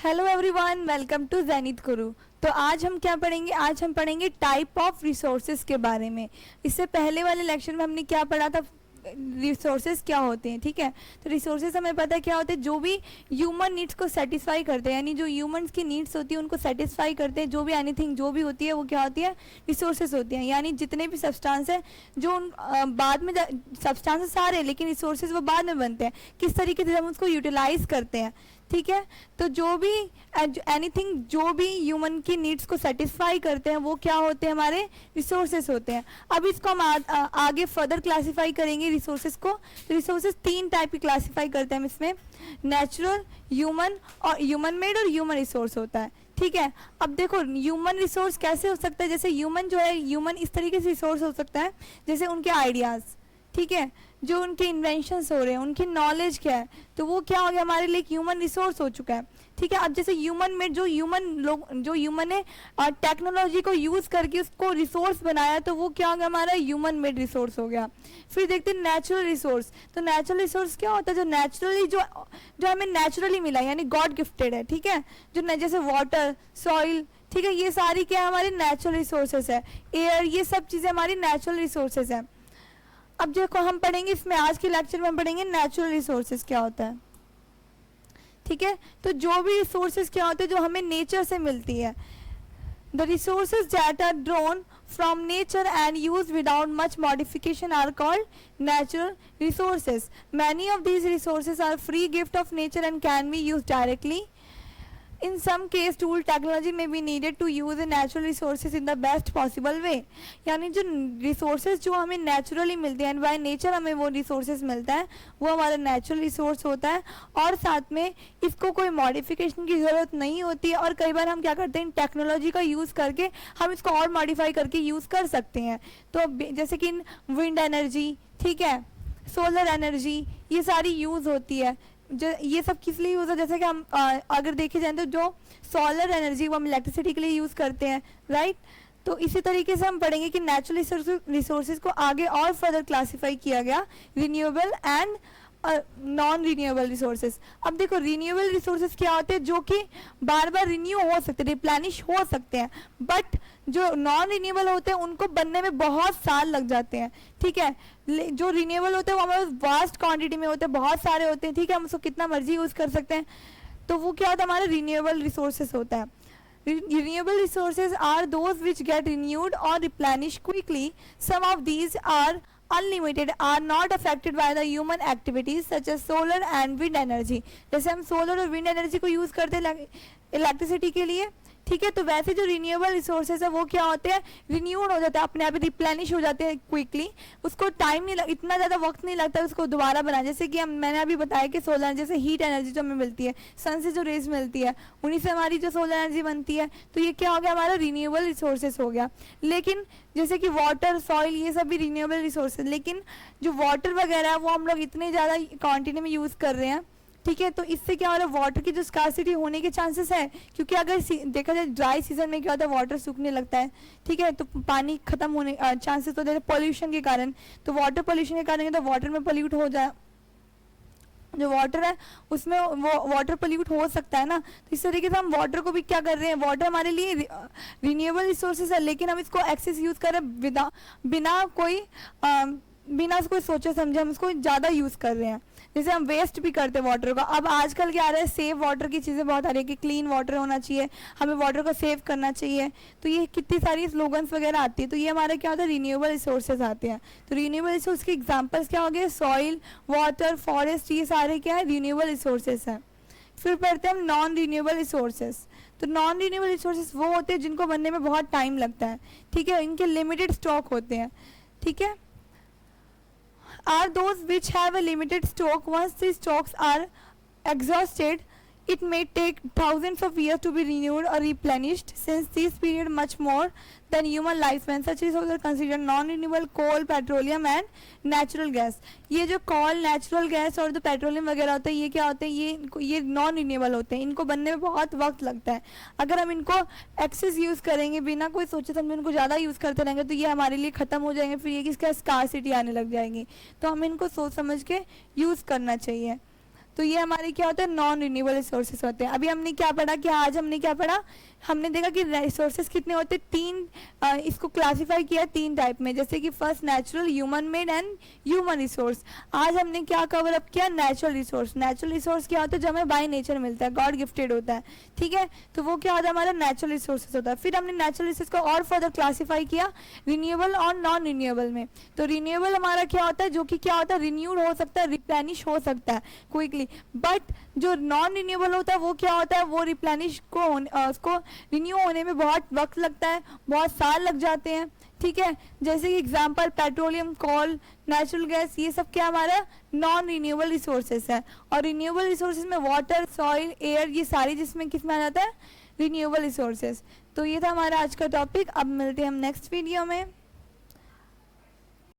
Hello everyone, welcome to Zenith Guru. तो आज हम क्या पढ़ेंगे? आज हम पढ़ेंगे टाइप ऑफ रिसोर्सेज के बारे में। इससे पहले वाले लेक्चर में हमने क्या पढ़ा था? रिसोर्सेज क्या होते हैं, ठीक है। तो रिसोर्सेज हमें पता है क्या होते हैं, जो भी ह्यूमन नीड्स को सेटिस्फाई करते हैं, यानी जो ह्यूमंस की नीड्स होती है उनको सेटिस्फाई करते हैं। जो भी एनीथिंग जो भी होती है वो क्या होती है? रिसोर्सेज होती हैं। यानी जितने भी सब्सटेंस है जो उन बाद में सब्सटेंसेस सारे, लेकिन रिसोर्सेज वो बाद में बनते हैं, किस तरीके से हम उसको यूटिलाइज करते हैं, ठीक है। तो जो भी एनीथिंग जो भी ह्यूमन की नीड्स को सेटिस्फाई करते हैं वो क्या होते हैं? हमारे रिसोर्सेज होते हैं। अब इसको हम आगे फर्दर क्लासिफाई करेंगे रिसोर्सेज को। रिसोर्सेज तीन टाइप की क्लासिफाई करते हैं हम इसमें, नेचुरल, ह्यूमन और ह्यूमन मेड और ह्यूमन रिसोर्स होता है, ठीक है। अब देखो ह्यूमन रिसोर्स कैसे हो सकता है? जैसे ह्यूमन जो है, ह्यूमन इस तरीके से रिसोर्स हो सकता है जैसे उनके आइडियाज़, ठीक है, जो उनके इन्वेंशंस हो रहे हैं, उनकी नॉलेज क्या है, तो वो क्या हो गया हमारे लिए? ह्यूमन रिसोर्स हो चुका है, ठीक है। अब जैसे ह्यूमन में जो ह्यूमन ने टेक्नोलॉजी को यूज़ करके उसको रिसोर्स बनाया, तो वो क्या हो गया? हमारा ह्यूमन मेड रिसोर्स हो गया। फिर देखते हैं नेचुरल रिसोर्स। तो नेचुरल रिसोर्स क्या होता है? जो नेचुरली जो हमें नेचुरली मिला, यानी गॉड गिफ्टेड है, ठीक है। जो जैसे वाटर, सॉइल, ठीक है, ये सारी क्या है? हमारी नेचुरल रिसोर्सेज है। एयर, ये सब चीज़ें हमारी नेचुरल रिसोर्सेज हैं। अब देखो हम पढ़ेंगे इसमें, आज के लेक्चर में हम पढ़ेंगे नेचुरल रिसोर्सेज क्या होता है, ठीक है। तो जो भी रिसोर्सेज क्या होते हैं जो हमें नेचर से मिलती है, the resources that are drawn from nature and use without much modification are called natural resources. Many of these resources are free gift of nature and can be use directly. In some case, tool technology may be needed to use the natural resources in the best possible way. यानी जो resources जो हमें naturally मिलते हैं, by nature हमें वो resources मिलता है, वो हमारा natural resource होता है, और साथ में इसको कोई modification की ज़रूरत नहीं होती है। और कई बार हम क्या करते हैं, टेक्नोलॉजी का यूज़ करके हम इसको और मॉडिफाई करके यूज़ कर सकते हैं। तो जैसे कि विंड एनर्जी, ठीक है, सोलर एनर्जी, ये सारी यूज़ होती है। जो ये सब किस लिए यूज़ है? जैसे कि हम अगर देखे जाए तो जो सोलर एनर्जी वो हम इलेक्ट्रिसिटी के लिए यूज़ करते हैं, राइट। तो इसी तरीके से हम पढ़ेंगे कि नेचुरल रिसोर्सेज को आगे और फर्दर क्लासिफाई किया गया, renewable and non renewable resources. अब देखो रिन्यूएबल रिसोर्सेज क्या होते हैं? जो कि बार बार रिन्यू हो सकते हैं, रिप्लेनिश हो सकते हैं, बट जो नॉन रिन्यूएबल होते हैं उनको बनने में बहुत साल लग जाते हैं, ठीक है। जो रिन्यूएबल होते हैं वो हमारे वास्ट क्वांटिटी में होते हैं, बहुत सारे होते हैं, ठीक है, हम उसको कितना मर्जी यूज़ कर सकते हैं। तो वो क्या होता है? हमारा रिन्यूएबल रिसोर्सेज होता है। Renewable resources are those which get renewed or replenished quickly. Some of these are unlimited, are not affected by the human activities such as solar and wind energy. जैसे हम सोलर और wind energy को use करते हैं electricity के लिए, ठीक है। तो वैसे जो रिन्यूएबल रिसोर्सेज है वो क्या होते हैं? रिन्यूड हो जाते हैं, अपने आप ही रिप्लेनिश हो जाते हैं क्विकली। उसको टाइम नहीं इतना ज़्यादा वक्त नहीं लगता है उसको दोबारा बनाए। जैसे कि मैंने अभी बताया कि सोलर, जैसे हीट एनर्जी जो हमें मिलती है सन से, जो रेज मिलती है, उन्हीं से हमारी जो सोलर एनर्जी बनती है। तो ये क्या हो गया? हमारा रिन्यूएबल रिसोर्सेज हो गया। लेकिन जैसे कि वाटर, सॉइल, ये सब भी रिन्यूएबल रिसोर्सेज, लेकिन जो वाटर वगैरह है वो हम लोग इतने ज़्यादा क्वान्टिटी में यूज़ कर रहे हैं, ठीक है। तो इससे क्या हो रहा है? वाटर की जो स्कार्सिटी होने के चांसेस है, क्योंकि अगर देखा जाए ड्राई सीजन में क्या होता है, वाटर सूखने लगता है, ठीक है। तो पानी खत्म होने चांसेस होते हैं पॉल्यूशन के कारण। तो वाटर पॉल्यूशन के कारण तो वाटर में पॉल्यूट हो जाए, जो वाटर है उसमें वो वाटर पॉल्यूट हो सकता है ना। तो इस तरीके से हम वाटर को भी क्या कर रहे हैं? वाटर हमारे लिए रिन्यूएबल रिसोर्सेज है, लेकिन हम इसको एक्सेस यूज़ कर रहे हैं बिना कोई सोचे समझे हम इसको ज़्यादा यूज़ कर रहे हैं। जैसे हम वेस्ट भी करते हैं वाटर का। अब आजकल क्या आ रहा है, सेव वाटर की चीज़ें बहुत आ रही है कि क्लीन वाटर होना चाहिए, हमें वाटर को सेव करना चाहिए। तो ये कितनी सारी स्लोगन्स वगैरह आती है। तो ये हमारा क्या होता है? रिन्यूएबल रिसोर्सेज आते हैं। तो रिन्यूएबल रिसोर्स के एग्जांपल्स क्या हो गए? सॉइल, वाटर, फॉरेस्ट, ये सारे क्या है? रिन्यूएबल रिसोर्सेज हैं। फिर पढ़ते हैं हम नॉन रिन्यूएबल रिसोर्सेज। तो नॉन रिन्यूएबल रिसोर्सेज वो होते हैं जिनको बनने में बहुत टाइम लगता है, ठीक है, इनके लिमिटेड स्टॉक होते हैं, ठीक है। Are those which have a limited stock. Once the stocks are exhausted, it may take thousands of years to be renewed or replenished. Since this period much more than human lifespan, such resources are considered non-renewable: coal, petroleum and natural gas. ये जो coal, natural gas और जो petroleum वगैरह होते हैं, ये क्या होते हैं? ये नॉन रिन्यूएबल होते हैं, इनको बनने में बहुत वक्त लगता है। अगर हम इनको एक्सेस यूज़ करेंगे, बिना कोई सोचे समझे इनको ज़्यादा यूज़ करते रहेंगे, तो ये हमारे लिए ख़त्म हो जाएंगे, फिर ये किसका स्कार्सिटी आने लग जाएगी। तो हमें इनको सोच समझ के यूज़ करना चाहिए। तो ये हमारे क्या होते हैं, नॉन रिन्यूएबल रिसोर्सेज होते हैं। अभी हमने क्या पढ़ा कि आज हमने क्या पढ़ा, हमने देखा कि रिसोर्सेज कितने होते हैं, तीन, इसको क्लासिफाई किया तीन टाइप में, जैसे कि first natural, human made and human resource. आज हमने क्या कवर अप किया, नेचुरल रिसोर्स। नेचुरल रिसोर्स क्या होता है, जो हमें बाय नेचर मिलता है, गॉड गिफ्टेड होता है, ठीक है, तो वो क्या होता है, हमारा नेचुरल रिसोर्सेज होता है। फिर हमने नेचुरल रिसोर्स को और फर्दर क्लासीफाई किया रिन्यूएबल और नॉन रिन्यूएबल में। तो रिन्यूएबल हमारा क्या होता है, जो कि क्या होता है, रिन्यूड हो सकता है, रिप्लेनिश हो सकता है क्विकली, बट जो नॉन रिन्यूएबल होता है वो क्या होता है, वो रिप्लेनिश को उसको रिन्यू होने में बहुत वक्त लगता है, बहुत साल लग जाते हैं, ठीक है। जैसे कि एग्जांपल पेट्रोलियम, कोल, नेचुरल गैस, ये सब क्या हमारा नॉन रिन्यूएबल रिसोर्सेज है। और रिन्यूएबल रिसोर्सेज में वाटर, सॉइल, एयर, ये सारी जिसमें किस में आ जाता है, रिन्यूएबल रिसोर्सेज। तो ये था हमारा आज का टॉपिक। अब मिलते हैं हम नेक्स्ट वीडियो में।